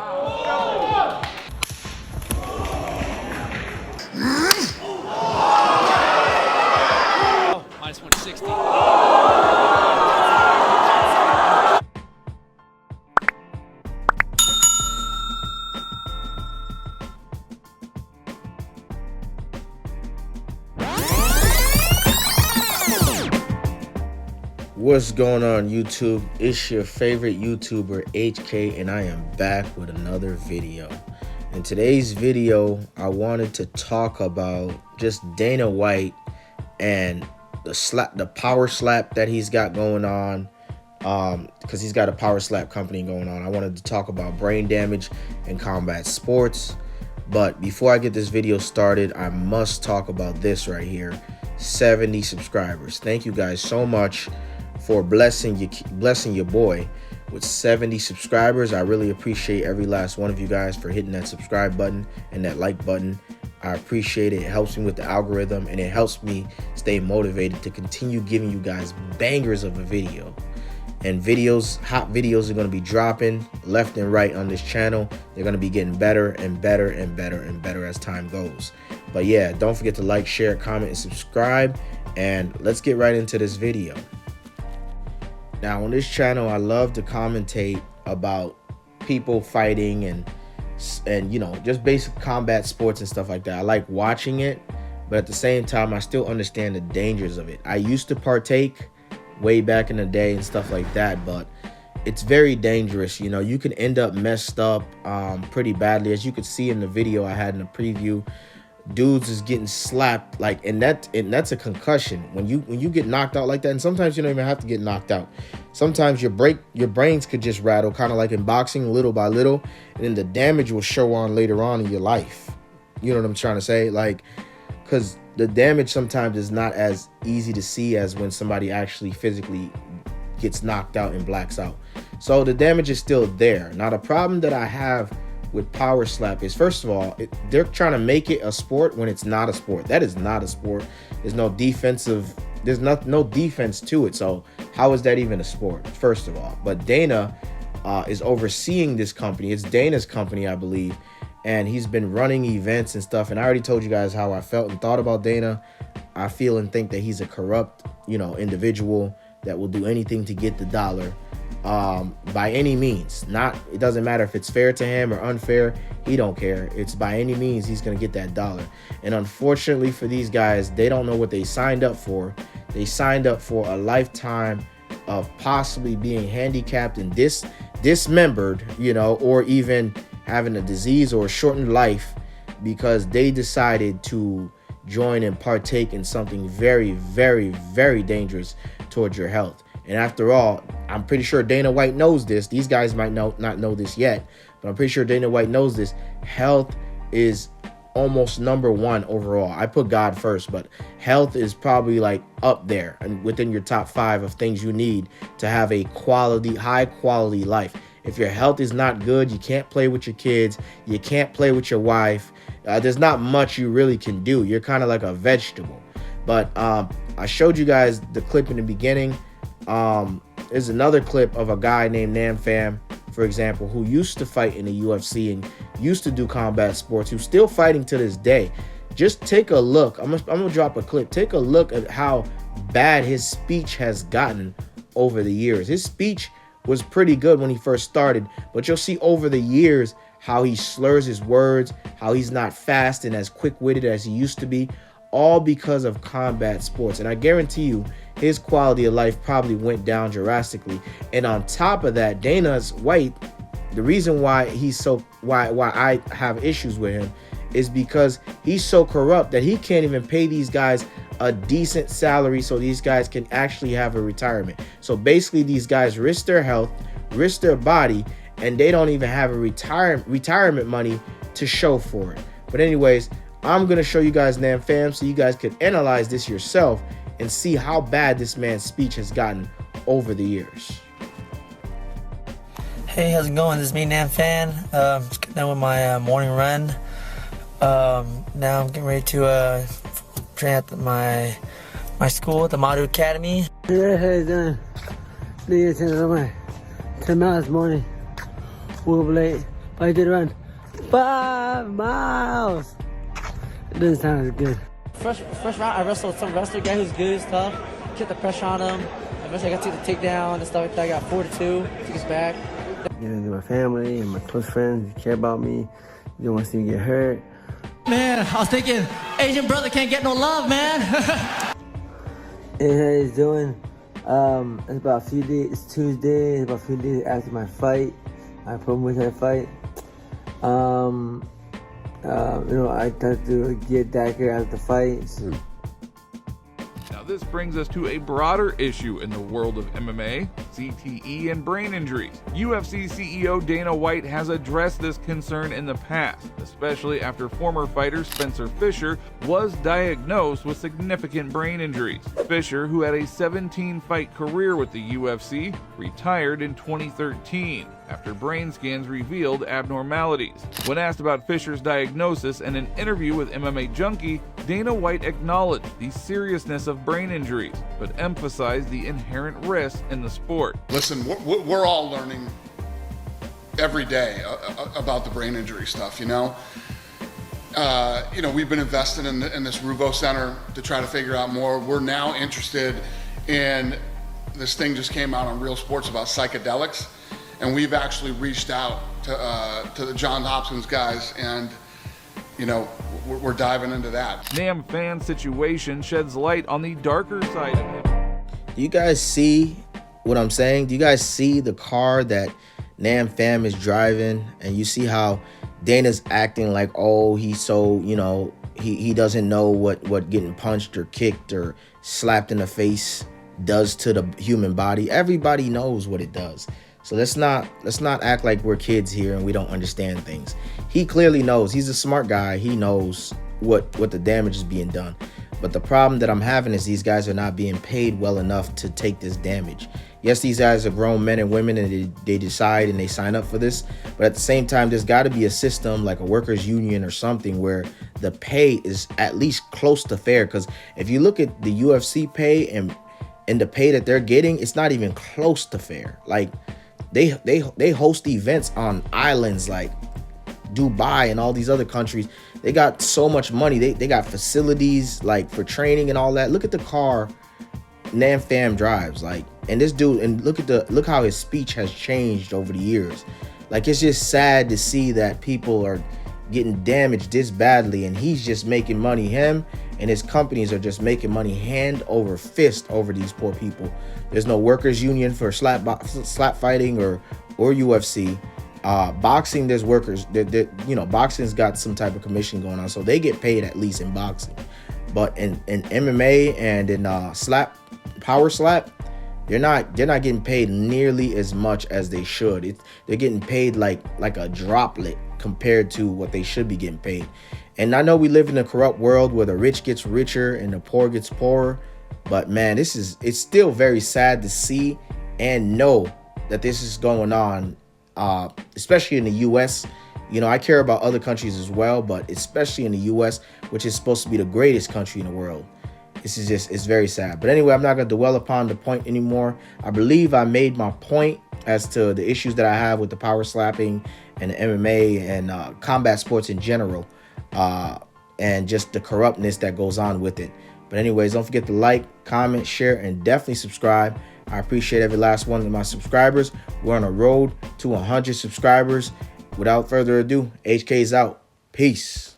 Oh, minus 160. What's going on, YouTube? It's your favorite YouTuber, HK, and I am back with another video. In today's video, I wanted to talk about just Dana White and the power slap that he's got going on, because he's got a power slap company going on. I wanted to talk about brain damage in combat sports. But before I get this video started, I must talk about this right here. 70 subscribers. Thank you guys so much for blessing your boy with 70 subscribers. I really appreciate every last one of you guys for hitting that subscribe button and that like button. I appreciate it. It helps me with the algorithm, and it helps me stay motivated to continue giving you guys bangers of a video. And hot videos are going to be dropping left and right on this channel. They're going to be getting better and better and better and better as time goes. But yeah, don't forget to like, share, comment, and subscribe. And let's get right into this video. Now, on this channel, I love to commentate about people fighting and you know, just basic combat sports and stuff like that. I like watching it, but at the same time, I still understand the dangers of it. I used to partake way back in the day and stuff like that, but it's very dangerous. You know, you can end up messed up pretty badly. As you could see in the video I had in the preview, dudes is getting slapped, like, and that's a concussion. When you get knocked out like that, and sometimes you don't even have to get knocked out. Sometimes your brains could just rattle, kind of like in boxing, little by little, and then the damage will show on later on in your life. You know what I'm trying to say? Like, because the damage sometimes is not as easy to see as when somebody actually physically gets knocked out and blacks out. So the damage is still there. Now, the problem that I have with power slap is, first of all, they're trying to make it a sport when it's not a sport. That is not a sport. There's no defensive, there's no defense to it. So how is that even a sport, first of all? But Dana is overseeing this company. It's Dana's company, I believe, and he's been running events and stuff. And I already told you guys how I felt and thought about Dana. I feel and think that he's a corrupt, you know, individual that will do anything to get the dollar. By any means. It doesn't matter if it's fair to him or unfair. He don't care. It's by any means he's gonna get that dollar. And unfortunately for these guys, they don't know what they signed up for. They signed up for a lifetime of possibly being handicapped and dismembered, you know, or even having a disease or a shortened life, because they decided to join and partake in something very, very, very dangerous towards your health. And after all, I'm pretty sure Dana White knows this. These guys might not know this yet, but I'm pretty sure Dana White knows this. Health is almost #1 overall. I put God first, but health is probably like up there and within your top 5 of things you need to have a high quality life. If your health is not good, you can't play with your kids. You can't play with your wife. There's not much you really can do. You're kind of like a vegetable. But I showed you guys the clip in the beginning. There's another clip of a guy named Nam Pham, for example, who used to fight in the UFC and used to do combat sports, who's still fighting to this day. Just take a look. I'm gonna drop a clip. Take a look at how bad his speech has gotten over the years. His speech was pretty good when he first started, but you'll see over the years how he slurs his words, how he's not fast and as quick-witted as he used to be, all because of combat sports. And I guarantee you, his quality of life probably went down drastically. And on top of that, Dana White, the reason why why I have issues with him is because he's so corrupt that he can't even pay these guys a decent salary so these guys can actually have a retirement. So basically, these guys risk their health, risk their body, and they don't even have a retirement money to show for it. But anyways, I'm going to show you guys Nam Pham so you guys could analyze this yourself and see how bad this man's speech has gotten over the years. Hey, how's it going? This is me, Nam Pham. Just getting done with my morning run. Now I'm getting ready to train at my school at the Madhu Academy. Yeah, how you doing? 10 miles morning. Woke up late. I did run 5 miles. It doesn't sound as good. First round, I wrestled some wrestler guy who's good, tough. Kept the pressure on him. Eventually, I got to take the takedown and stuff like that. I got 4-2. Took us back. You know, my family and my close friends who care about me. You don't want to see me get hurt. Man, I was thinking, Asian brother can't get no love, man. And how he's doing? It's about a few days. It's Tuesday. It's about a few days after my fight. I promoted that fight. You know, I got to get Dagger after the fight. So. Now this brings us to a broader issue in the world of MMA, CTE and brain injuries. UFC CEO Dana White has addressed this concern in the past, especially after former fighter Spencer Fisher was diagnosed with significant brain injuries. Fisher, who had a 17-fight career with the UFC, retired in 2013 after brain scans revealed abnormalities. When asked about Fisher's diagnosis in an interview with MMA Junkie, Dana White acknowledged the seriousness of brain injuries, but emphasized the inherent risks in the sport. Listen, we're all learning every day about the brain injury stuff, you know? We've been investing in this Ruvo Center to try to figure out more. We're now interested in, this thing just came out on Real Sports about psychedelics, and we've actually reached out to the Johns Hopkins guys, and we're diving into that. Nam Phan's situation sheds light on the darker side of him. Do you guys see what I'm saying? Do you guys see the car that Nam Phan is driving? And you see how Dana's acting like, oh, he's so, he doesn't know what getting punched or kicked or slapped in the face does to the human body. Everybody knows what it does. So let's not act like we're kids here and we don't understand things. He clearly knows. He's a smart guy. He knows what the damage is being done. But the problem that I'm having is these guys are not being paid well enough to take this damage. Yes, these guys are grown men and women, and they decide and they sign up for this. But at the same time, there's got to be a system like a workers' union or something where the pay is at least close to fair. Because if you look at the UFC pay and the pay that they're getting, it's not even close to fair. Like, they host events on islands like Dubai and all these other countries. They got so much money. They got facilities like for training and all that. Look at the car Nam Phan drives, like, and this dude, and look how his speech has changed over the years. Like, it's just sad to see that people are getting damaged this badly, and he's just making money. Him and his companies are just making money hand over fist over these poor people. There's no workers union for slap fighting or UFC. Boxing, there's workers. Boxing's got some type of commission going on, so they get paid at least in boxing. But in MMA and in power slap, they're not getting paid nearly as much as they should. They're getting paid like a droplet compared to what they should be getting paid. And I know we live in a corrupt world where the rich gets richer and the poor gets poorer. But man, it's still very sad to see and know that this is going on, especially in the U.S. I care about other countries as well, but especially in the U.S., which is supposed to be the greatest country in the world. It's very sad. But anyway, I'm not going to dwell upon the point anymore. I believe I made my point as to the issues that I have with the power slapping and the MMA and combat sports in general, and just the corruptness that goes on with it. But anyways, don't forget to like, comment, share, and definitely subscribe. I appreciate every last one of my subscribers. We're on a road to 100 subscribers. Without further ado, HK's out. Peace.